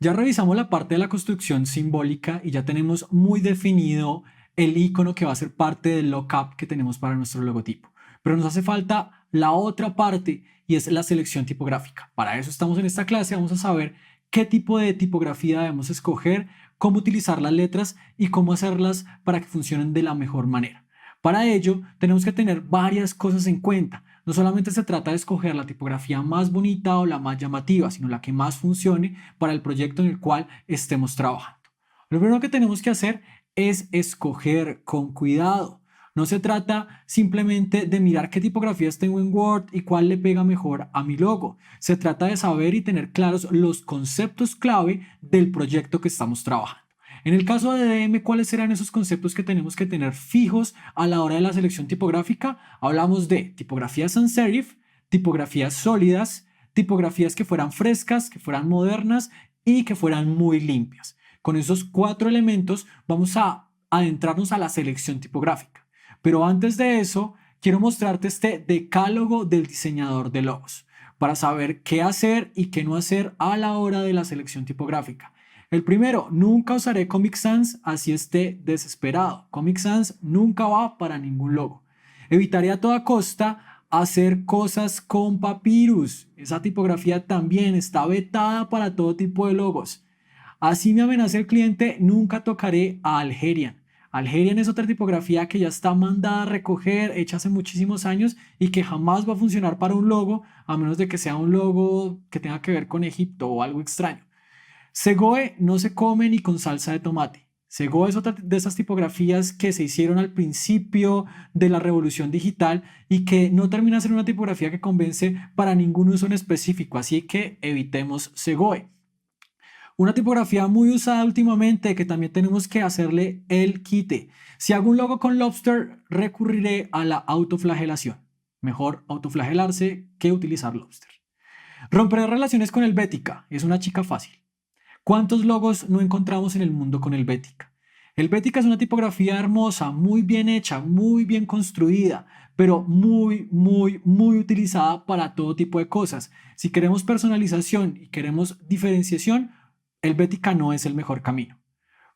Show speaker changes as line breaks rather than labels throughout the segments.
Ya revisamos la parte de la construcción simbólica y ya tenemos muy definido el icono que va a ser parte del lookup que tenemos para nuestro logotipo. Pero nos hace falta la otra parte y es la selección tipográfica. Para eso estamos en esta clase, vamos a saber qué tipo de tipografía debemos escoger, cómo utilizar las letras y cómo hacerlas para que funcionen de la mejor manera. Para ello, tenemos que tener varias cosas en cuenta. No solamente se trata de escoger la tipografía más bonita o la más llamativa, sino la que más funcione para el proyecto en el cual estemos trabajando. Lo primero que tenemos que hacer es escoger con cuidado. No se trata simplemente de mirar qué tipografías tengo en Word y cuál le pega mejor a mi logo. Se trata de saber y tener claros los conceptos clave del proyecto que estamos trabajando. En el caso de DM, ¿cuáles serán esos conceptos que tenemos que tener fijos a la hora de la selección tipográfica? Hablamos de tipografías sans serif, tipografías sólidas, tipografías que fueran frescas, que fueran modernas y que fueran muy limpias. Con esos 4 elementos vamos a adentrarnos a la selección tipográfica. Pero antes de eso, quiero mostrarte este decálogo del diseñador de logos para saber qué hacer y qué no hacer a la hora de la selección tipográfica. El primero, nunca usaré Comic Sans así esté desesperado. Comic Sans nunca va para ningún logo. Evitaré a toda costa hacer cosas con Papyrus. Esa tipografía también está vetada para todo tipo de logos. Así me amenaza el cliente, nunca tocaré a Algerian. Algerian es otra tipografía que ya está mandada a recoger, hecha hace muchísimos años y que jamás va a funcionar para un logo, a menos de que sea un logo que tenga que ver con Egipto o algo extraño. Segoe no se come ni con salsa de tomate. Segoe es otra de esas tipografías que se hicieron al principio de la revolución digital y que no termina de ser una tipografía que convence para ningún uso en específico, así que evitemos Segoe. Una tipografía muy usada últimamente que también tenemos que hacerle el quite. Si hago un logo con Lobster, recurriré a la autoflagelación. Mejor autoflagelarse que utilizar Lobster. Romperé relaciones con Helvética. Es una chica fácil. ¿Cuántos logos no encontramos en el mundo con Helvética? Helvética es una tipografía hermosa, muy bien hecha, muy bien construida, pero muy utilizada para todo tipo de cosas. Si queremos personalización y queremos diferenciación, Helvética no es el mejor camino.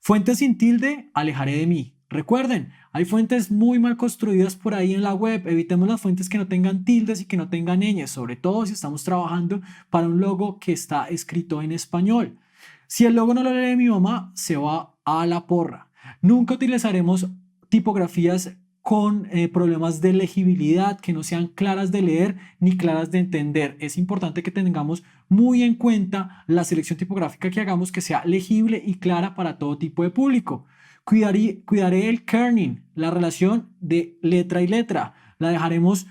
Fuentes sin tilde, alejaré de mí. Recuerden, hay fuentes muy mal construidas por ahí en la web. Evitemos las fuentes que no tengan tildes y que no tengan ñes, sobre todo si estamos trabajando para un logo que está escrito en español. Si el logo no lo lee mi mamá, se va a la porra. Nunca utilizaremos tipografías con problemas de legibilidad que no sean claras de leer ni claras de entender. Es importante que tengamos muy en cuenta la selección tipográfica que hagamos, que sea legible y clara para todo tipo de público. Cuidaré el kerning, la relación de letra y letra. La dejaremos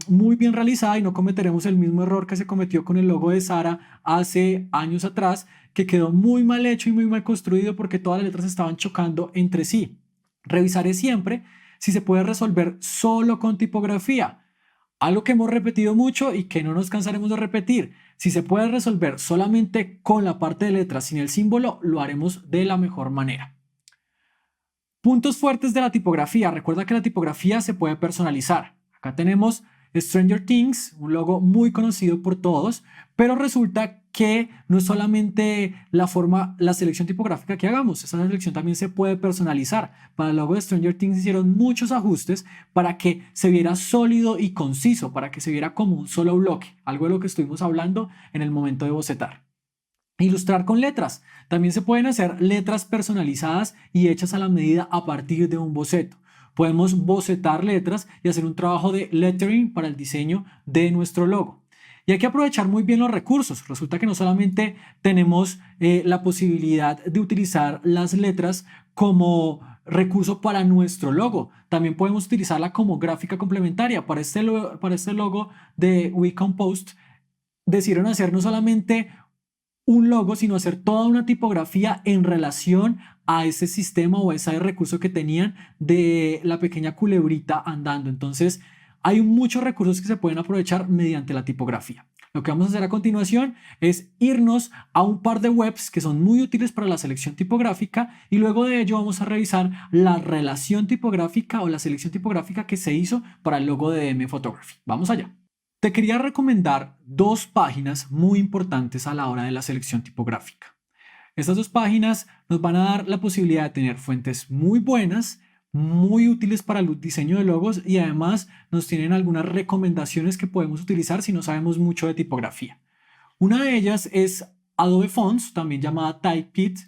muy bien realizada y no cometeremos el mismo error que se cometió con el logo de Zara hace años atrás, que quedó muy mal hecho y muy mal construido porque todas las letras estaban chocando entre sí. Revisaré siempre si se puede resolver solo con tipografía. Algo que hemos repetido mucho y que no nos cansaremos de repetir. Si se puede resolver solamente con la parte de letras sin el símbolo, lo haremos de la mejor manera. Puntos fuertes de la tipografía. Recuerda que la tipografía se puede personalizar. Acá tenemos Stranger Things, un logo muy conocido por todos, pero resulta que no es solamente la selección tipográfica que hagamos, esa selección también se puede personalizar. Para el logo de Stranger Things hicieron muchos ajustes para que se viera sólido y conciso, para que se viera como un solo bloque, algo de lo que estuvimos hablando en el momento de bocetar. Ilustrar con letras. También se pueden hacer letras personalizadas y hechas a la medida a partir de un boceto. Podemos bocetar letras y hacer un trabajo de lettering para el diseño de nuestro logo. Y hay que aprovechar muy bien los recursos. Resulta que no solamente tenemos la posibilidad de utilizar las letras como recurso para nuestro logo, también podemos utilizarla como gráfica complementaria. Para este logo de WeCompost decidieron hacer no solamente un logo, sino hacer toda una tipografía en relación a ese sistema o a ese recurso que tenían de la pequeña culebrita andando. Entonces, hay muchos recursos que se pueden aprovechar mediante la tipografía. Lo que vamos a hacer a continuación es irnos a un par de webs que son muy útiles para la selección tipográfica y luego de ello vamos a revisar la relación tipográfica o la selección tipográfica que se hizo para el logo de DM Photography. Vamos allá. Te quería recomendar 2 páginas muy importantes a la hora de la selección tipográfica. Estas dos páginas nos van a dar la posibilidad de tener fuentes muy buenas, muy útiles para el diseño de logos y además nos tienen algunas recomendaciones que podemos utilizar si no sabemos mucho de tipografía. Una de ellas es Adobe Fonts, también llamada Typekit,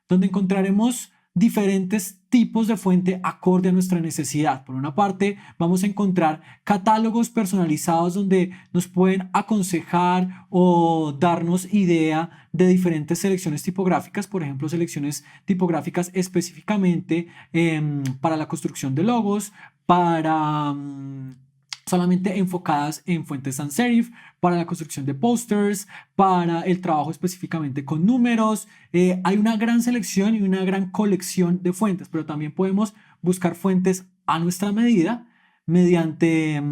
donde encontraremos diferentes tipos de fuente acorde a nuestra necesidad. Por una parte, vamos a encontrar catálogos personalizados donde nos pueden aconsejar o darnos idea de diferentes selecciones tipográficas, por ejemplo, selecciones tipográficas específicamente para la construcción de logos, para solamente enfocadas en fuentes sans serif, para la construcción de posters, para el trabajo específicamente con números. Hay una gran selección y una gran colección de fuentes, pero también podemos buscar fuentes a nuestra medida mediante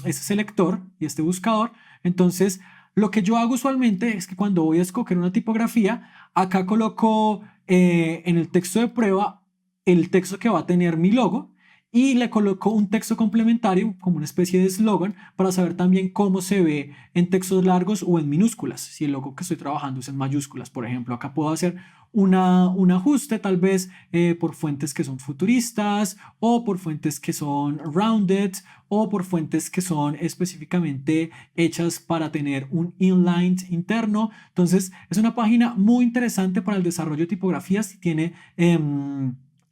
ese selector y este buscador. Entonces, lo que yo hago usualmente es que cuando voy a escoger una tipografía, acá coloco en el texto de prueba el texto que va a tener mi logo y le coloco un texto complementario como una especie de eslogan para saber también cómo se ve en textos largos o en minúsculas. Si el logo que estoy trabajando es en mayúsculas, por ejemplo, acá puedo hacer un ajuste tal vez por fuentes que son futuristas o por fuentes que son rounded o por fuentes que son específicamente hechas para tener un inline interno. Entonces es una página muy interesante para el desarrollo de tipografías y tiene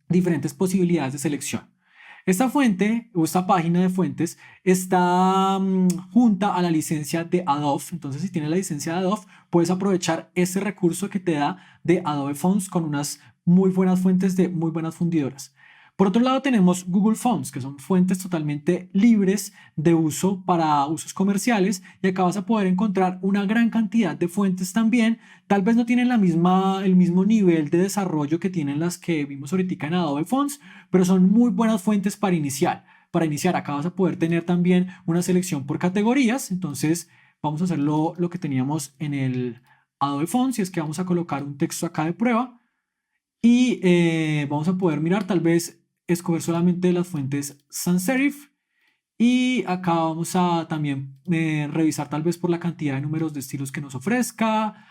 diferentes posibilidades de selección. Esta fuente o esta página de fuentes está junta a la licencia de Adobe. Entonces, si tienes la licencia de Adobe, puedes aprovechar ese recurso que te da de Adobe Fonts con unas muy buenas fuentes de muy buenas fundidoras. Por otro lado, tenemos Google Fonts, que son fuentes totalmente libres de uso para usos comerciales, y acá vas a poder encontrar una gran cantidad de fuentes también. Tal vez no tienen el mismo nivel de desarrollo que tienen las que vimos ahorita en Adobe Fonts, pero son muy buenas fuentes para iniciar. Para iniciar, acá vas a poder tener también una selección por categorías. Entonces, vamos a hacer lo que teníamos en el Adobe Fonts, y es que vamos a colocar un texto acá de prueba y vamos a poder mirar tal vez escoger solamente las fuentes sans serif y acá vamos a también revisar tal vez por la cantidad de números de estilos que nos ofrezca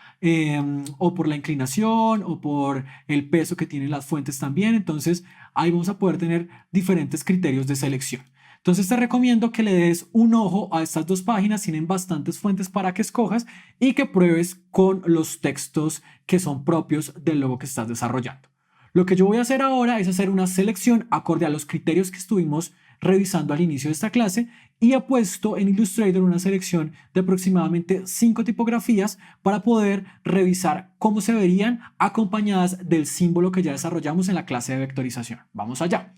o por la inclinación o por el peso que tienen las fuentes también. Entonces ahí vamos a poder tener diferentes criterios de selección. Entonces te recomiendo que le des un ojo a estas dos páginas, tienen bastantes fuentes para que escojas y que pruebes con los textos que son propios del logo que estás desarrollando. Lo que yo voy a hacer ahora es hacer una selección acorde a los criterios que estuvimos revisando al inicio de esta clase y he puesto en Illustrator una selección de aproximadamente 5 tipografías para poder revisar cómo se verían acompañadas del símbolo que ya desarrollamos en la clase de vectorización. Vamos allá.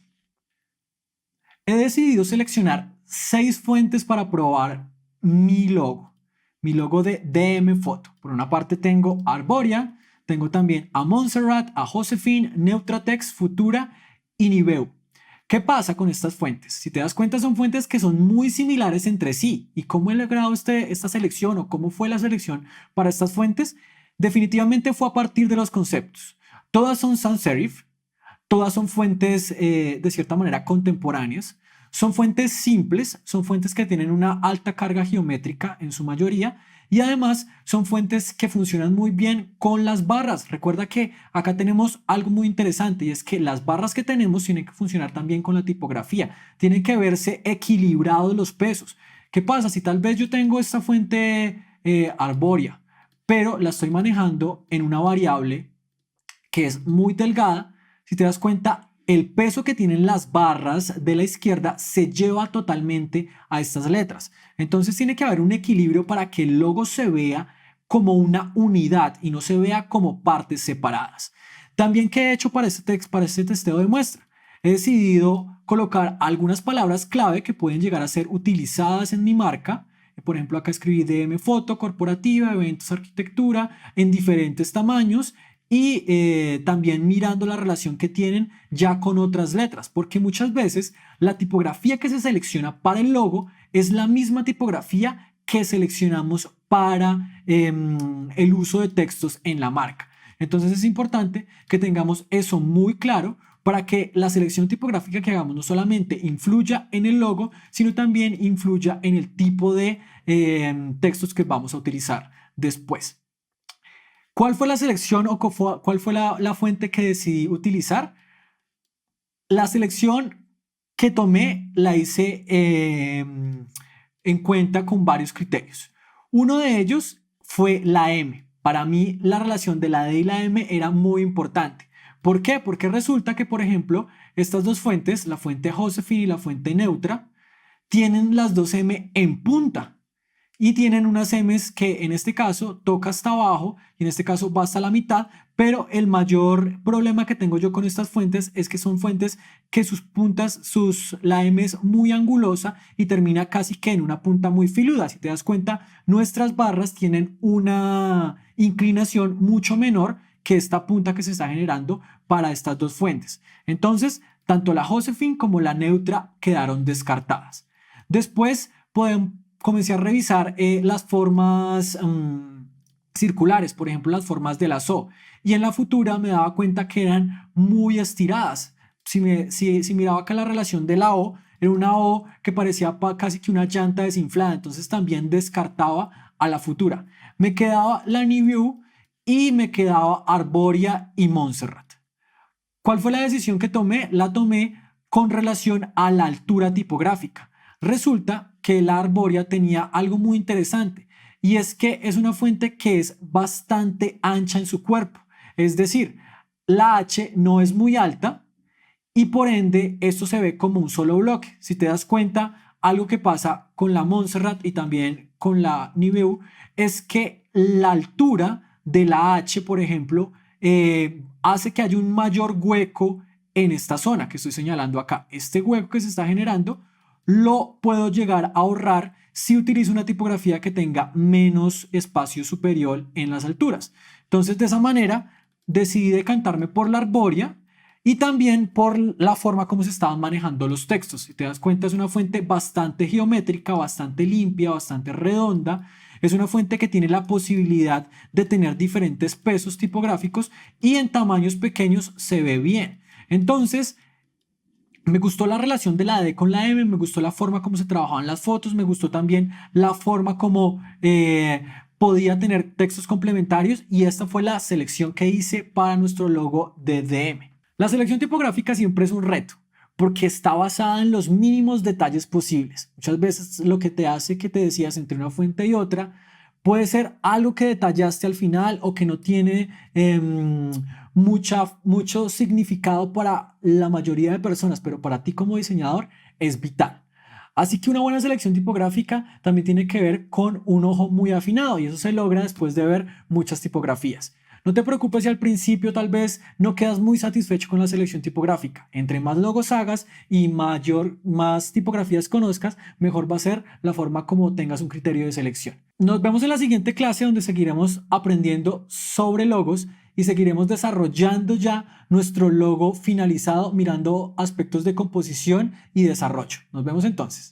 He decidido seleccionar 6 fuentes para probar mi logo de DM Photo. Por una parte tengo Arboria, tengo también a Montserrat, a Josephine, Neutratext, Futura y Niveu. ¿Qué pasa con estas fuentes? Si te das cuenta, son fuentes que son muy similares entre sí. ¿Y cómo he logrado esta selección o cómo fue la selección para estas fuentes? Definitivamente fue a partir de los conceptos. Todas son sans serif, todas son fuentes de cierta manera contemporáneas, son fuentes simples, son fuentes que tienen una alta carga geométrica en su mayoría y además son fuentes que funcionan muy bien con las barras. Recuerda que acá tenemos algo muy interesante y es que las barras que tenemos tienen que funcionar también con la tipografía, tienen que verse equilibrados los pesos. ¿Qué pasa? Si tal vez yo tengo esta fuente arbórea, pero la estoy manejando en una variable que es muy delgada, si te das cuenta, el peso que tienen las barras de la izquierda se lleva totalmente a estas letras. Entonces tiene que haber un equilibrio para que el logo se vea como una unidad y no se vea como partes separadas. También, ¿qué he hecho para este testeo de muestra? He decidido colocar algunas palabras clave que pueden llegar a ser utilizadas en mi marca. Por ejemplo, acá escribí DM Foto, corporativa, eventos, arquitectura, en diferentes tamaños y también mirando la relación que tienen ya con otras letras, porque muchas veces la tipografía que se selecciona para el logo es la misma tipografía que seleccionamos para el uso de textos en la marca. Entonces es importante que tengamos eso muy claro para que la selección tipográfica que hagamos no solamente influya en el logo, sino también influya en el tipo de textos que vamos a utilizar después. ¿Cuál fue la selección o cuál fue la fuente que decidí utilizar? La selección que tomé la hice en cuenta con varios criterios. Uno de ellos fue la M. Para mí la relación de la D y la M era muy importante. ¿Por qué? Porque resulta que, por ejemplo, estas dos fuentes, la fuente Josephine y la fuente Neutra, tienen las dos M en punta y tienen unas M's que en este caso toca hasta abajo y en este caso va hasta la mitad, pero el mayor problema que tengo yo con estas fuentes es que son fuentes que sus puntas, la M es muy angulosa y termina casi que en una punta muy filuda. Si te das cuenta, nuestras barras tienen una inclinación mucho menor que esta punta que se está generando para estas dos fuentes. Entonces, tanto la Josephine como la Neutra quedaron descartadas. Después comencé a revisar las formas circulares, por ejemplo, las formas de la O. Y en la futura me daba cuenta que eran muy estiradas. Si miraba acá la relación de la O, era una O que parecía casi que una llanta desinflada. Entonces también descartaba a la futura. Me quedaba la Nibiu y me quedaba Arboria y Montserrat. ¿Cuál fue la decisión que tomé? La tomé con relación a la altura tipográfica. Resulta que la Arboria tenía algo muy interesante y es que es una fuente que es bastante ancha en su cuerpo. Es decir, la H no es muy alta y por ende esto se ve como un solo bloque. Si te das cuenta, algo que pasa con la Montserrat y también con la Nibiu es que la altura de la H, por ejemplo, hace que haya un mayor hueco en esta zona que estoy señalando acá. Este hueco que se está generando lo puedo llegar a ahorrar si utilizo una tipografía que tenga menos espacio superior en las alturas. Entonces, de esa manera, decidí decantarme por la Arboria y también por la forma como se estaban manejando los textos. Si te das cuenta, es una fuente bastante geométrica, bastante limpia, bastante redonda. Es una fuente que tiene la posibilidad de tener diferentes pesos tipográficos y en tamaños pequeños se ve bien. Entonces, me gustó la relación de la D con la M, me gustó la forma como se trabajaban las fotos, me gustó también la forma como podía tener textos complementarios y esta fue la selección que hice para nuestro logo de DM. La selección tipográfica siempre es un reto porque está basada en los mínimos detalles posibles. Muchas veces lo que te hace que te decías entre una fuente y otra puede ser algo que detallaste al final o que no tiene mucho significado para la mayoría de personas, pero para ti como diseñador es vital. Así que una buena selección tipográfica también tiene que ver con un ojo muy afinado y eso se logra después de ver muchas tipografías. No te preocupes si al principio tal vez no quedas muy satisfecho con la selección tipográfica. Entre más logos hagas y más tipografías conozcas, mejor va a ser la forma como tengas un criterio de selección. Nos vemos en la siguiente clase donde seguiremos aprendiendo sobre logos y seguiremos desarrollando ya nuestro logo finalizado mirando aspectos de composición y desarrollo. Nos vemos entonces.